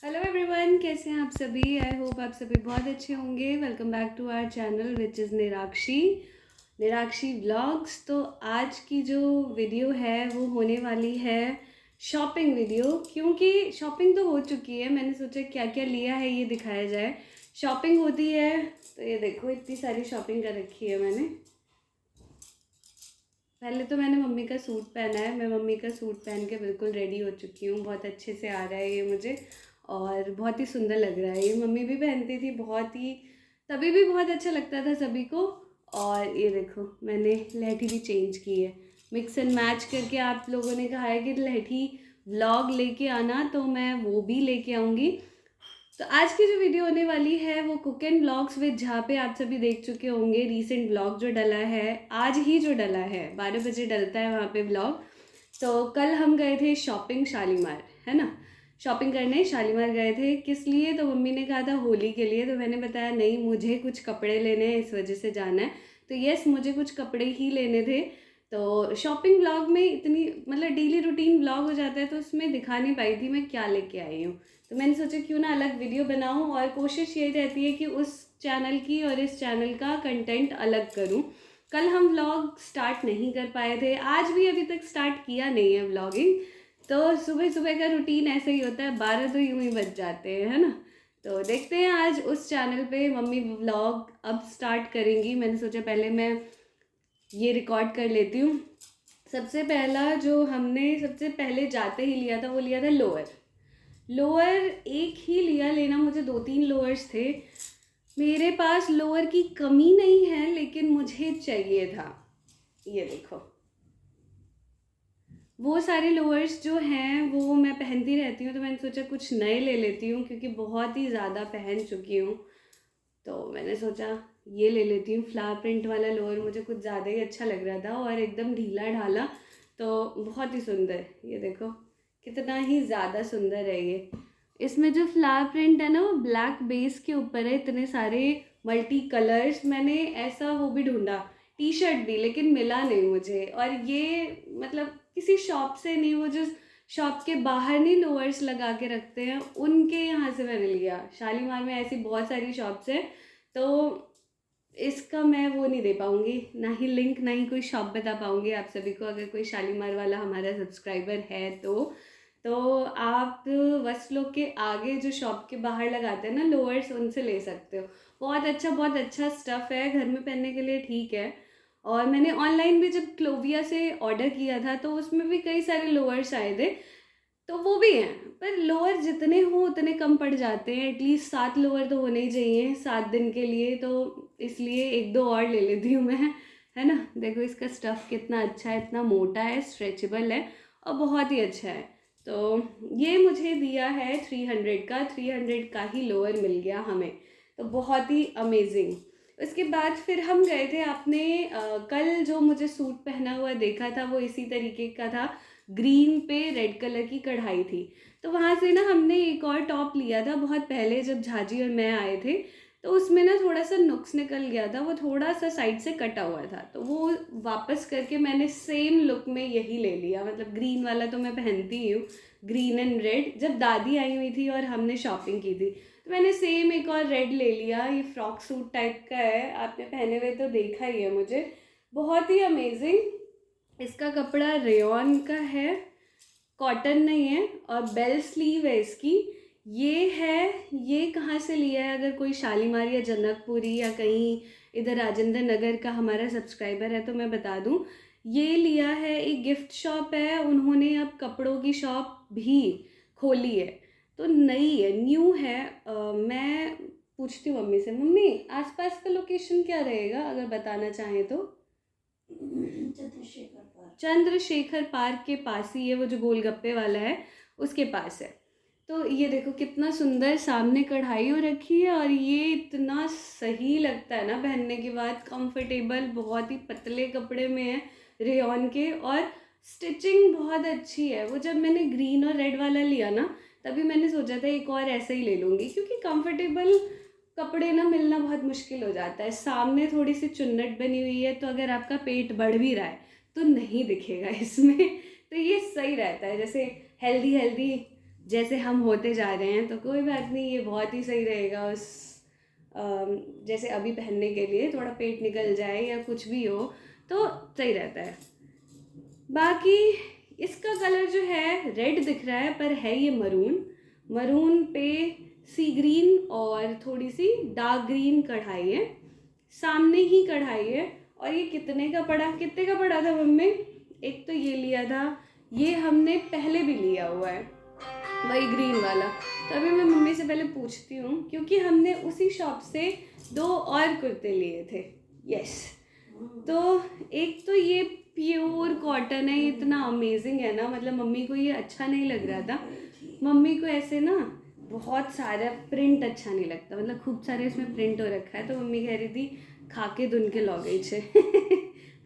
Hello everyone, कैसे हैं आप सभी। आई होप आप सभी बहुत अच्छे होंगे। Welcome back to our channel which is Nirakshi vlogs. तो आज की जो वीडियो है वो होने वाली है शॉपिंग वीडियो, क्योंकि शॉपिंग तो हो चुकी है। मैंने सोचा क्या क्या लिया है ये दिखाया जाए। शॉपिंग होती है तो ये देखो, इतनी सारी शॉपिंग कर रखी है मैंने। पहले तो मैंने मम्मी का सूट पहना है। मैं मम्मी का सूट पहन के बिल्कुल रेडी हो चुकी हूँ। बहुत अच्छे से आ रहा है ये मुझे और बहुत ही सुंदर लग रहा है। ये मम्मी भी पहनती थी, बहुत ही तभी भी बहुत अच्छा लगता था सभी को। और ये देखो, मैंने लहठी भी चेंज की है, मिक्स एंड मैच करके। आप लोगों ने कहा है कि लहठी व्लॉग लेके आना, तो मैं वो भी लेके आऊँगी। तो आज की जो वीडियो होने वाली है वो कुक एंड ब्लॉग्स विद, जहाँ पे आप सभी देख चुके होंगे रीसेंट ब्लॉग जो डला है, आज ही जो डला है 12 बजे डलता है वहाँ पे ब्लॉग। तो कल हम गए थे शॉपिंग शालीमार, है ना। शॉपिंग करने शालीमार गए थे। किस लिए? तो मम्मी ने कहा था होली के लिए। तो मैंने बताया नहीं, मुझे कुछ कपड़े लेने हैं, इस वजह से जाना है। तो यस, मुझे कुछ कपड़े ही लेने थे। तो शॉपिंग ब्लॉग में इतनी मतलब डेली रूटीन ब्लॉग हो जाता है, तो उसमें दिखा नहीं पाई थी मैं क्या लेके आई हूँ। तो मैंने सोचा क्यों ना अलग वीडियो बनाऊं, और कोशिश ये रहती है कि उस चैनल की और इस चैनल का कंटेंट अलग करूं। कल हम व्लॉग स्टार्ट नहीं कर पाए थे, आज भी अभी तक स्टार्ट किया नहीं है व्लॉगिंग। तो सुबह सुबह का रूटीन ऐसे ही होता है, 12 तो यूं ही बज जाते हैं, है ना। तो देखते हैं आज उस चैनल पे मम्मी व्लॉग अब स्टार्ट करेंगी। मैंने सोचा पहले मैं ये रिकॉर्ड कर लेती हूँ। सबसे पहला जो हमने सबसे पहले जाते ही लिया था वो लिया था लोअर। लोअर एक ही लिया, लेना मुझे 2-3 लोअर्स थे। मेरे पास लोअर की कमी नहीं है, लेकिन मुझे चाहिए था। ये देखो, वो सारे लोअर्स जो हैं वो मैं पहनती रहती हूँ, तो मैंने सोचा कुछ नए ले लेती हूँ, क्योंकि बहुत ही ज़्यादा पहन चुकी हूँ। तो मैंने सोचा ये ले लेती हूँ। फ्लावर प्रिंट वाला लोअर मुझे कुछ ज़्यादा ही अच्छा लग रहा था और एकदम ढीला ढाला, तो बहुत ही सुंदर। ये देखो कितना ही ज़्यादा सुंदर है ये। इसमें जो फ्लावर प्रिंट है ना वो ब्लैक बेस के ऊपर है, इतने सारे मल्टी कलर्स। मैंने ऐसा वो भी ढूंढा, टी शर्ट भी, लेकिन मिला नहीं मुझे। और ये मतलब किसी शॉप से नहीं, वो जो शॉप के बाहर नहीं लोअर्स लगा के रखते हैं, उनके यहाँ से मैंने लिया। शालीमार में ऐसी बहुत सारी शॉप्स हैं, तो इसका मैं वो नहीं दे पाऊँगी, ना ही लिंक, ना ही कोई शॉप बता पाऊँगी आप सभी को। अगर कोई शालीमार वाला हमारा सब्सक्राइबर है तो आप वस्त्रों के आगे जो शॉप के बाहर लगाते हैं ना लोअर्स, उनसे ले सकते हो। बहुत अच्छा स्टफ़ है, घर में पहनने के लिए ठीक है। और मैंने ऑनलाइन भी जब क्लोविया से ऑर्डर किया था तो उसमें भी कई सारे लोअर्स आए थे, तो वो भी हैं। पर लोअर जितने हों उतने कम पड़ जाते हैं। एटलीस्ट 7 लोअर तो होने ही चाहिए 7 दिन के लिए, तो इसलिए 1-2 और ले लेती हूँ मैं, है ना। देखो इसका स्टफ़ कितना अच्छा है, इतना मोटा है, स्ट्रेचेबल है और बहुत ही अच्छा है। तो ये मुझे दिया है 300 का, 300 का ही लोअर मिल गया हमें, तो बहुत ही अमेजिंग। उसके बाद फिर हम गए थे। आपने कल जो मुझे सूट पहना हुआ देखा था वो इसी तरीके का था, ग्रीन पे रेड कलर की कढ़ाई थी। तो वहाँ से ना हमने एक और टॉप लिया था बहुत पहले, जब झाजी और मैं आए थे। तो उसमें ना थोड़ा सा नुक्स निकल गया था, वो थोड़ा सा साइड से कटा हुआ था, तो वो वापस करके मैंने सेम लुक में यही ले लिया। मतलब ग्रीन वाला तो मैं पहनती ही हूँ, ग्रीन एंड रेड। जब दादी आई हुई थी और हमने शॉपिंग की थी तो मैंने सेम एक और रेड ले लिया। ये फ्रॉक सूट टाइप का है, आपने पहने हुए तो देखा ही है मुझे। बहुत ही अमेजिंग। इसका कपड़ा रेयॉन का है, कॉटन नहीं है, और बेल स्लीव है इसकी। ये है, ये कहाँ से लिया है? अगर कोई शालीमार या जनकपुरी या कहीं इधर राजेंद्र नगर का हमारा सब्सक्राइबर है तो मैं बता दूं, ये लिया है, एक गिफ्ट शॉप है, उन्होंने अब कपड़ों की शॉप भी खोली है। तो नई है, न्यू है। मैं पूछती हूँ मम्मी से, मम्मी आसपास का लोकेशन क्या रहेगा अगर बताना चाहें तो? चंद्रशेखर पार्क के पास ही है, वो जो गोलगप्पे वाला है उसके पास है। तो ये देखो कितना सुंदर सामने कढ़ाई हो रखी है, और ये इतना सही लगता है ना पहनने के बाद, कंफर्टेबल, बहुत ही पतले कपड़े में है, रेयॉन के। और स्टिचिंग बहुत अच्छी है। वो जब मैंने ग्रीन और रेड वाला लिया ना, तभी मैंने सोचा था एक और ऐसा ही ले लूँगी, क्योंकि कंफर्टेबल कपड़े ना मिलना बहुत मुश्किल हो जाता है। सामने थोड़ी सी चुन्नट बनी हुई है, तो अगर आपका पेट बढ़ भी रहा है तो नहीं दिखेगा इसमें। तो ये सही रहता है, जैसे हेल्दी हेल्दी जैसे हम होते जा रहे हैं, तो कोई बात नहीं, ये बहुत ही सही रहेगा उस जैसे अभी पहनने के लिए। थोड़ा पेट निकल जाए या कुछ भी हो तो सही रहता है। बाकी इसका कलर जो है रेड दिख रहा है, पर है ये मरून। मरून पे सी ग्रीन और थोड़ी सी डार्क ग्रीन कढ़ाई है, सामने ही कढ़ाई है। और ये कितने का पड़ा था मम्मी? एक तो ये लिया था, ये हमने पहले भी लिया हुआ है वही ग्रीन वाला। तो अभी मैं मम्मी से पहले पूछती हूँ, क्योंकि हमने उसी शॉप से 2 और कुर्ते लिए थे। यस, तो एक तो ये प्योर कॉटन है, इतना अमेजिंग है ना, मतलब मम्मी को ये अच्छा नहीं लग रहा था। मम्मी को ऐसे ना बहुत सारा प्रिंट अच्छा नहीं लगता, मतलब खूब सारे इसमें प्रिंट हो रखा है। तो मम्मी कह रही थी खाके दुन के लगे छे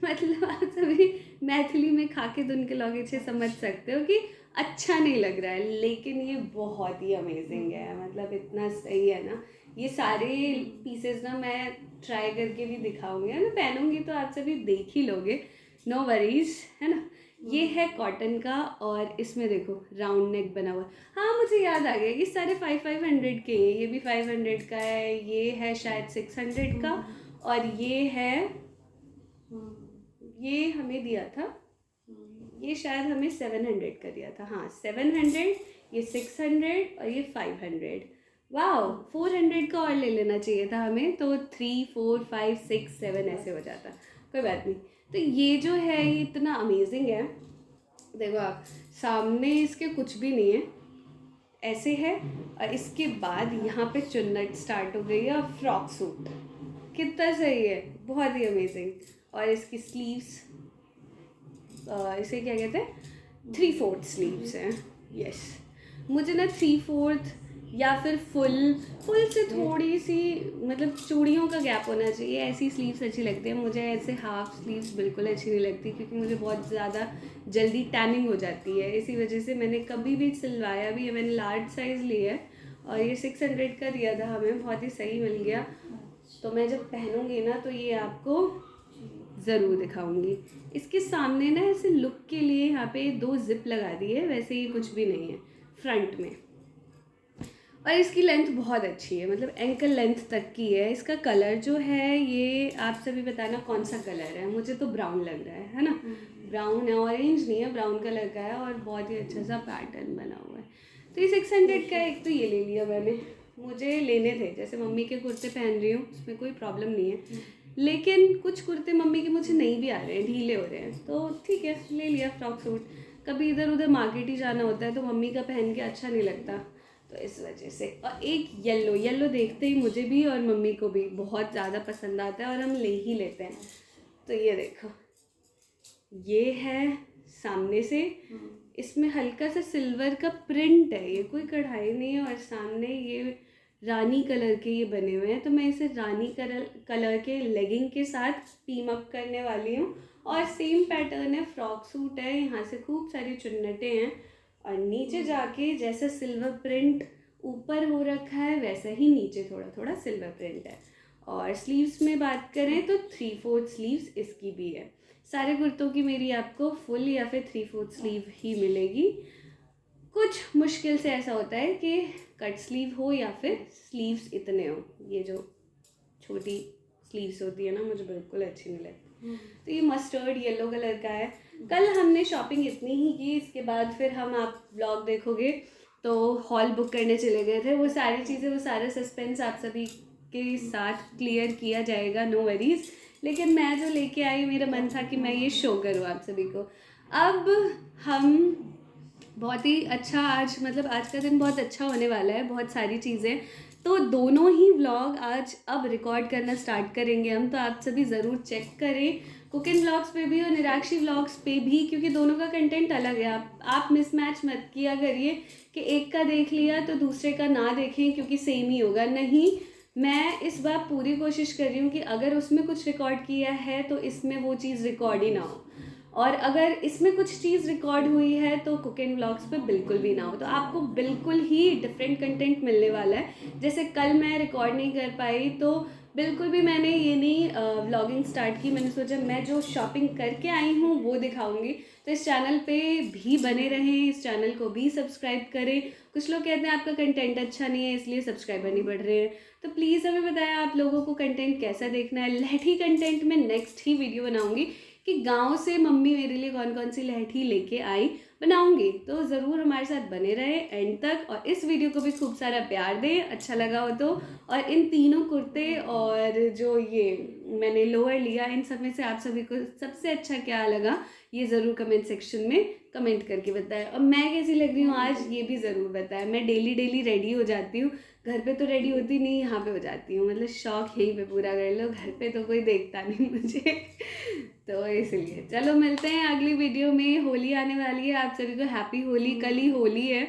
मतलब आप सभी मैथिली में खाके दुन के लगे छे समझ सकते हो कि अच्छा नहीं लग रहा है, लेकिन ये बहुत ही अमेजिंग है, मतलब इतना सही है ना। ये सारे पीसेस ना मैं ट्राई करके भी दिखाऊंगी, मैं पहनूंगी तो आप सभी देख ही लोगे, नो वरीज, है ना। ये है कॉटन का, और इसमें देखो राउंड नेक बना हुआ। हाँ, मुझे याद आ गया, ये सारे 500 के हैं। ये भी 500 का है, ये है शायद 600 का, और ये हमें दिया था, ये शायद हमें 700 का दिया था। हाँ, 700, ये 600 और ये 500। वाह, 400 का और ले लेना चाहिए था हमें, तो 3, 4, 5, 6, 7 ऐसे हो जाता। कोई बात नहीं। तो ये जो है ये इतना अमेजिंग है, देखो आप, सामने इसके कुछ भी नहीं है, ऐसे है। और इसके बाद यहाँ पे चुन्नट स्टार्ट हो गई है, और फ्रॉक सूट कितना सही है, बहुत ही अमेजिंग। और इसकी स्लीव्स, इसे क्या कहते हैं, 3/4 स्लीव्स हैं। यस, मुझे ना 3/4 या फिर फुल से थोड़ी सी, मतलब चूड़ियों का गैप होना चाहिए, ऐसी स्लीव्स अच्छी लगती है मुझे। ऐसे हाफ स्लीव्स बिल्कुल अच्छी नहीं लगती, क्योंकि मुझे बहुत ज़्यादा जल्दी टैनिंग हो जाती है। इसी वजह से मैंने कभी भी सिलवाया भी है, मैंने लार्ज साइज़ लिया है, और ये 600 का दिया था हमें, बहुत ही सही मिल गया। तो मैं जब पहनूंगी ना तो ये आपको ज़रूर दिखाऊंगी। इसके सामने ना ऐसे लुक के लिए यहाँ पे 2 जिप लगा दी है, वैसे ये कुछ भी नहीं है फ्रंट में। और इसकी लेंथ बहुत अच्छी है, मतलब एंकल लेंथ तक की है। इसका कलर जो है, ये आप सभी बताना कौन सा कलर है। मुझे तो ब्राउन लग रहा है ना, ब्राउन है, ऑरेंज नहीं है, ब्राउन कलर का है, और बहुत ही अच्छा सा पैटर्न बना हुआ है। तो ये 600 का है। एक तो ये ले लिया मैंने, मुझे लेने थे, जैसे मम्मी के कुर्ते पहन रही हूँ उसमें कोई प्रॉब्लम नहीं है, लेकिन कुछ कुर्ते मम्मी के मुझे नहीं भी आ रहे हैं, ढीले हो रहे हैं, तो ठीक है ले लिया फ्रॉक सूट। कभी इधर उधर मार्केट ही जाना होता है तो मम्मी का पहन के अच्छा नहीं लगता, तो इस वजह से। और एक येलो देखते ही मुझे भी और मम्मी को भी बहुत ज़्यादा पसंद आता है, और हम ले ही लेते हैं। तो ये देखो, ये है सामने से, इसमें हल्का सा सिल्वर का प्रिंट है, ये कोई कढ़ाई नहीं है, और सामने ये रानी कलर के ये बने हुए हैं। तो मैं इसे रानी कलर के लेगिंग के साथ टीम अप करने वाली हूँ, और सेम पैटर्न है, फ्रॉक सूट है, यहाँ से खूब सारी चुन्नटें हैं, और नीचे जाके जैसा सिल्वर प्रिंट ऊपर हो रखा है वैसा ही नीचे थोड़ा थोड़ा सिल्वर प्रिंट है। और स्लीव्स में बात करें तो 3/4 स्लीव्स इसकी भी है। सारे कुर्तों की मेरी आपको फुल या फिर 3/4 स्लीव ही मिलेगी। कुछ मुश्किल से ऐसा होता है कि कट स्लीव हो या फिर स्लीव्स इतने हो, ये जो छोटी स्लीव्स होती है ना, मुझे बिल्कुल अच्छी नहीं लगती। तो ये मस्टर्ड येलो कलर का है। कल हमने शॉपिंग इतनी ही की, इसके बाद फिर हम, आप ब्लॉग देखोगे तो हॉल बुक करने चले गए थे, वो सारी चीज़ें, वो सारा सस्पेंस आप सभी के साथ क्लियर किया जाएगा, नो वरीज। लेकिन मैं जो लेके आई, मेरा मन था कि मैं ये शो करूँ आप सभी को। अब हम बहुत ही अच्छा, आज मतलब आज का दिन बहुत अच्छा होने वाला है, बहुत सारी चीज़ें, तो दोनों ही व्लॉग आज अब रिकॉर्ड करना स्टार्ट करेंगे हम। तो आप सभी ज़रूर चेक करें कुकिंग व्लॉग्स पे भी और निराक्षी व्लॉग्स पे भी, क्योंकि दोनों का कंटेंट अलग है। आप मिसमैच मत किया करिए कि एक का देख लिया तो दूसरे का ना देखें, क्योंकि सेम ही होगा। नहीं, मैं इस बार पूरी कोशिश कर रही हूँ कि अगर उसमें कुछ रिकॉर्ड किया है तो इसमें वो चीज़ रिकॉर्ड ही ना हो। और अगर इसमें कुछ चीज़ रिकॉर्ड हुई है तो कुक एंड व्लॉग्स पे बिल्कुल भी ना हो, तो आपको बिल्कुल ही डिफरेंट कंटेंट मिलने वाला है। जैसे कल मैं रिकॉर्ड नहीं कर पाई तो बिल्कुल भी मैंने ये नहीं व्लॉगिंग स्टार्ट की, मैंने सोचा मैं जो शॉपिंग करके आई हूँ वो दिखाऊंगी। तो इस चैनल पे भी बने रहें, इस चैनल को भी सब्सक्राइब करें। कुछ लोग कहते हैं आपका कंटेंट अच्छा नहीं है इसलिए सब्सक्राइबर नहीं बढ़ रहे हैं, तो प्लीज़ हमें बताएं आप लोगों को कंटेंट कैसा देखना है। लहठी कंटेंट में नेक्स्ट ही वीडियो बनाऊंगी कि गांव से मम्मी मेरे लिए कौन कौन सी लहठी लेके आई, बनाऊंगी। तो ज़रूर हमारे साथ बने रहे एंड तक, और इस वीडियो को भी खूब सारा प्यार दें अच्छा लगा हो तो। और इन तीनों कुर्ते और जो ये मैंने लोअर लिया, इन सब में से आप सभी को सबसे अच्छा क्या लगा ये ज़रूर कमेंट सेक्शन में कमेंट करके बताएं। और मैं कैसी लग रही हूँ आज ये भी ज़रूर बताएं। मैं डेली डेली रेडी हो जाती हूँ, घर पे तो रेडी होती नहीं, यहाँ पे हो जाती हूँ, मतलब शौक यहीं पे पूरा कर लो, घर पे तो कोई देखता नहीं मुझे तो इसलिए चलो मिलते हैं अगली वीडियो में। होली आने वाली है, आप सभी को हैप्पी होली। कल ही होली है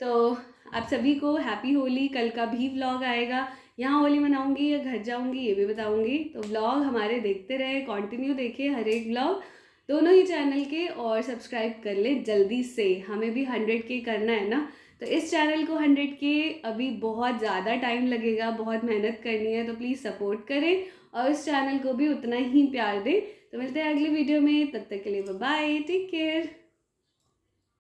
तो आप सभी को हैप्पी होली। कल का भी व्लॉग आएगा, यहाँ होली मनाऊंगी या घर जाऊंगी ये भी बताऊंगी। तो व्लॉग हमारे देखते रहे, कंटिन्यू देखिए हर एक व्लॉग दोनों ही चैनल के, और सब्सक्राइब कर ले जल्दी से, हमें भी 100K करना है ना। तो इस चैनल को 100K अभी बहुत ज़्यादा टाइम लगेगा, बहुत मेहनत करनी है, तो प्लीज़ सपोर्ट करें और इस चैनल को भी उतना ही प्यार दें। तो मिलते हैं अगली वीडियो में, तब तक के लिए बाय बाय, टेक केयर।